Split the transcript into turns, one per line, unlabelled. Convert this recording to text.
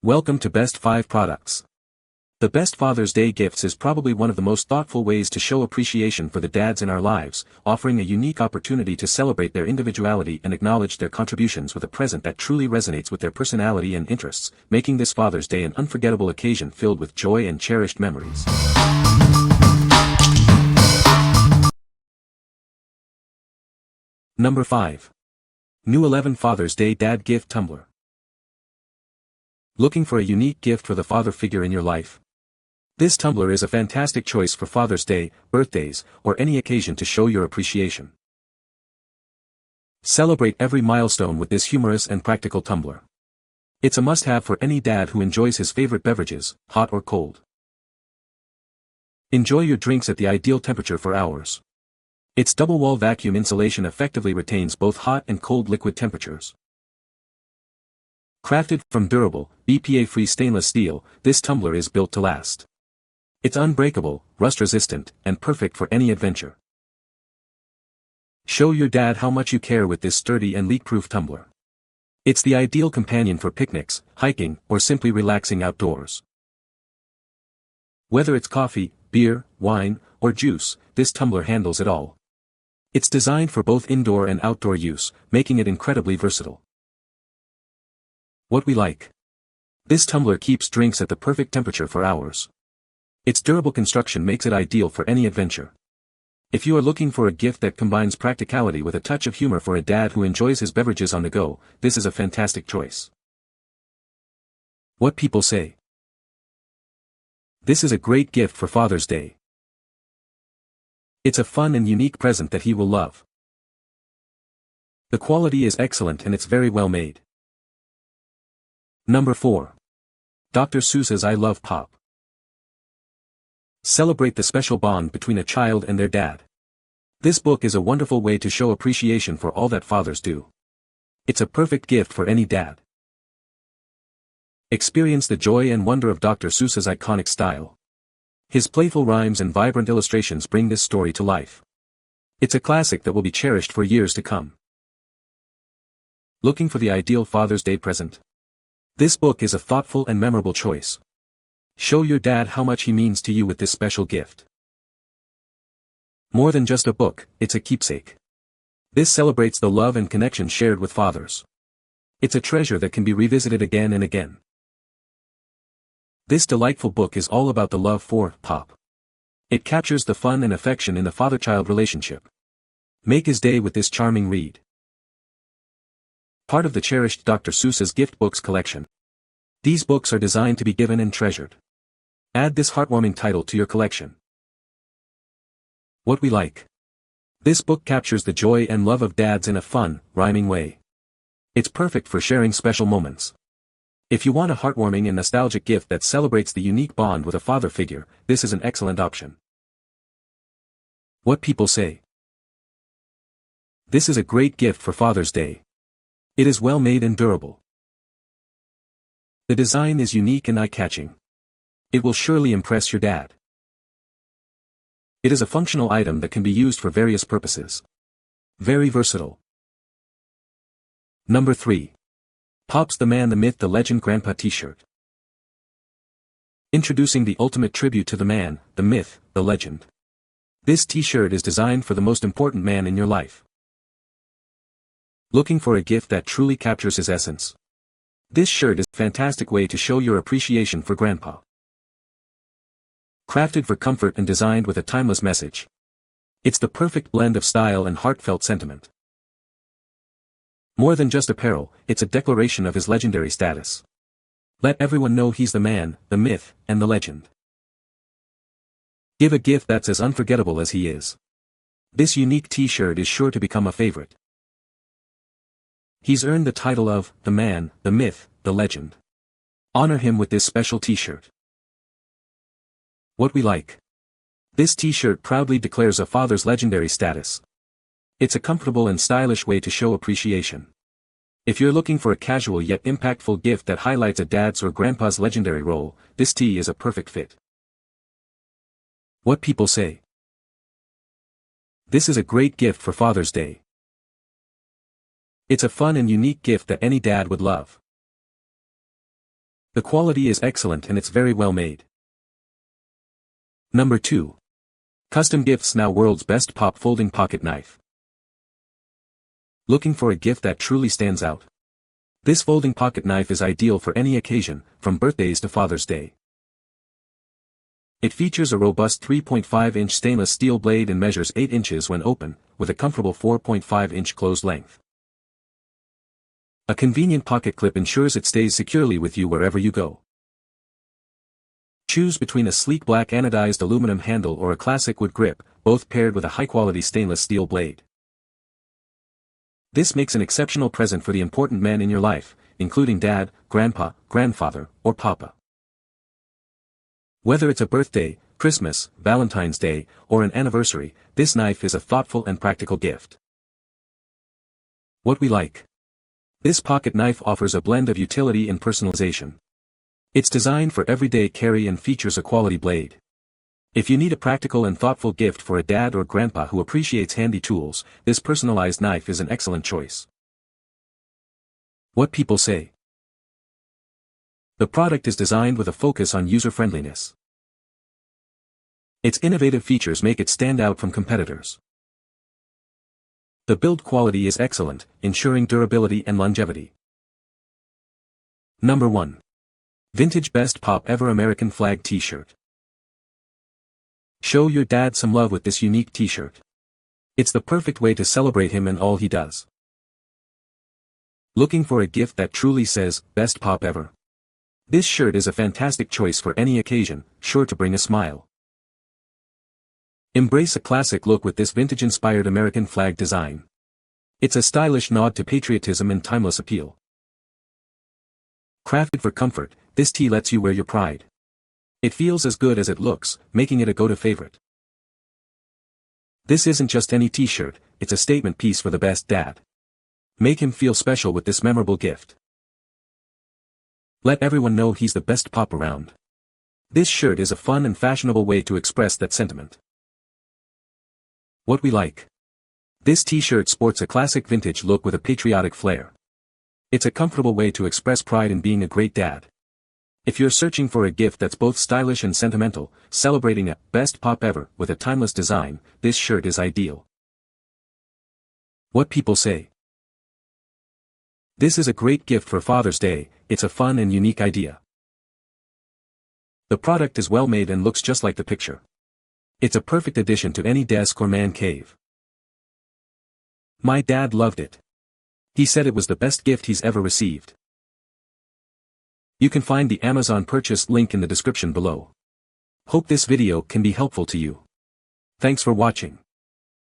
Welcome to Best 5 Products. The best Father's Day gifts is probably one of the most thoughtful ways to show appreciation for the dads in our lives, offering a unique opportunity to celebrate their individuality and acknowledge their contributions with a present that truly resonates with their personality and interests, making this Father's Day an unforgettable occasion filled with joy and cherished memories. Number 5. NewEleven Father's Day Dad Gift Tumbler. Looking for a unique gift for the father figure in your life? This tumbler is a fantastic choice for Father's Day, birthdays, or any occasion to show your appreciation. Celebrate every milestone with this humorous and practical tumbler. It's a must-have for any dad who enjoys his favorite beverages, hot or cold. Enjoy your drinks at the ideal temperature for hours. Its double-wall vacuum insulation effectively retains both hot and cold liquid temperatures. Crafted from durable, BPA-free stainless steel, this tumbler is built to last. It's unbreakable, rust-resistant, and perfect for any adventure. Show your dad how much you care with this sturdy and leak-proof tumbler. It's the ideal companion for picnics, hiking, or simply relaxing outdoors. Whether it's coffee, beer, wine, or juice, this tumbler handles it all. It's designed for both indoor and outdoor use, making it incredibly versatile. What we like. This tumbler keeps drinks at the perfect temperature for hours. Its durable construction makes it ideal for any adventure. If you are looking for a gift that combines practicality with a touch of humor for a dad who enjoys his beverages on the go, this is a fantastic choice. What people say. This is a great gift for Father's Day. It's a fun and unique present that he will love. The quality is excellent and it's very well made. Number 4. Dr. Seuss's I Love Pop. Celebrate the special bond between a child and their dad. This book is a wonderful way to show appreciation for all that fathers do. It's a perfect gift for any dad. Experience the joy and wonder of Dr. Seuss's iconic style. His playful rhymes and vibrant illustrations bring this story to life. It's a classic that will be cherished for years to come. Looking for the ideal Father's Day present? This book is a thoughtful and memorable choice. Show your dad how much he means to you with this special gift. More than just a book, it's a keepsake. This celebrates the love and connection shared with fathers. It's a treasure that can be revisited again and again. This delightful book is all about the love for Pop. It captures the fun and affection in the father-child relationship. Make his day with this charming read. Part of the cherished Dr. Seuss's gift books collection. These books are designed to be given and treasured. Add this heartwarming title to your collection. What we like. This book captures the joy and love of dads in a fun, rhyming way. It's perfect for sharing special moments. If you want a heartwarming and nostalgic gift that celebrates the unique bond with a father figure, this is an excellent option. What people say. This is a great gift for Father's Day. It is well made and durable. The design is unique and eye-catching. It will surely impress your dad. It is a functional item that can be used for various purposes. Very versatile. Number 3. Pop's The Man, the Myth, the Legend Grandpa T-shirt. Introducing the ultimate tribute to the man, the myth, the legend. This T-shirt is designed for the most important man in your life. Looking for a gift that truly captures his essence? This shirt is a fantastic way to show your appreciation for Grandpa. Crafted for comfort and designed with a timeless message. It's the perfect blend of style and heartfelt sentiment. More than just apparel, it's a declaration of his legendary status. Let everyone know he's the man, the myth, and the legend. Give a gift that's as unforgettable as he is. This unique T-shirt is sure to become a favorite. He's earned the title of the man, the myth, the legend. Honor him with this special T-shirt. What we like. This T-shirt proudly declares a father's legendary status. It's a comfortable and stylish way to show appreciation. If you're looking for a casual yet impactful gift that highlights a dad's or grandpa's legendary role, this tee is a perfect fit. What people say. This is a great gift for Father's Day. It's a fun and unique gift that any dad would love. The quality is excellent and it's very well made. Number 2. CustomGiftsNow World's Best Pop Folding Pocket Knife. Looking for a gift that truly stands out? This folding pocket knife is ideal for any occasion, from birthdays to Father's Day. It features a robust 3.5-inch stainless steel blade and measures 8 inches when open, with a comfortable 4.5-inch closed length. A convenient pocket clip ensures it stays securely with you wherever you go. Choose between a sleek black anodized aluminum handle or a classic wood grip, both paired with a high-quality stainless steel blade. This makes an exceptional present for the important men in your life, including dad, grandpa, grandfather, or papa. Whether it's a birthday, Christmas, Valentine's Day, or an anniversary, this knife is a thoughtful and practical gift. What we like. This pocket knife offers a blend of utility and personalization. It's designed for everyday carry and features a quality blade. If you need a practical and thoughtful gift for a dad or grandpa who appreciates handy tools, this personalized knife is an excellent choice. What people say. The product is designed with a focus on user-friendliness. Its innovative features make it stand out from competitors. The build quality is excellent, ensuring durability and longevity. Number 1. Vintage Best Pop Ever American Flag T-shirt. Show your dad some love with this unique t-shirt. It's the perfect way to celebrate him and all he does. Looking for a gift that truly says, Best Pop Ever? This shirt is a fantastic choice for any occasion, sure to bring a smile. Embrace a classic look with this vintage-inspired American flag design. It's a stylish nod to patriotism and timeless appeal. Crafted for comfort, this tee lets you wear your pride. It feels as good as it looks, making it a go-to favorite. This isn't just any t-shirt, it's a statement piece for the best dad. Make him feel special with this memorable gift. Let everyone know he's the best pop around. This shirt is a fun and fashionable way to express that sentiment. What we like. This t-shirt sports a classic vintage look with a patriotic flair. It's a comfortable way to express pride in being a great dad. If you're searching for a gift that's both stylish and sentimental, celebrating a best pop ever with a timeless design, this shirt is ideal. What people say. This is a great gift for Father's Day, it's a fun and unique idea. The product is well made and looks just like the picture. It's a perfect addition to any desk or man cave. My dad loved it. He said it was the best gift he's ever received. You can find the Amazon purchase link in the description below. Hope this video can be helpful to you. Thanks for watching.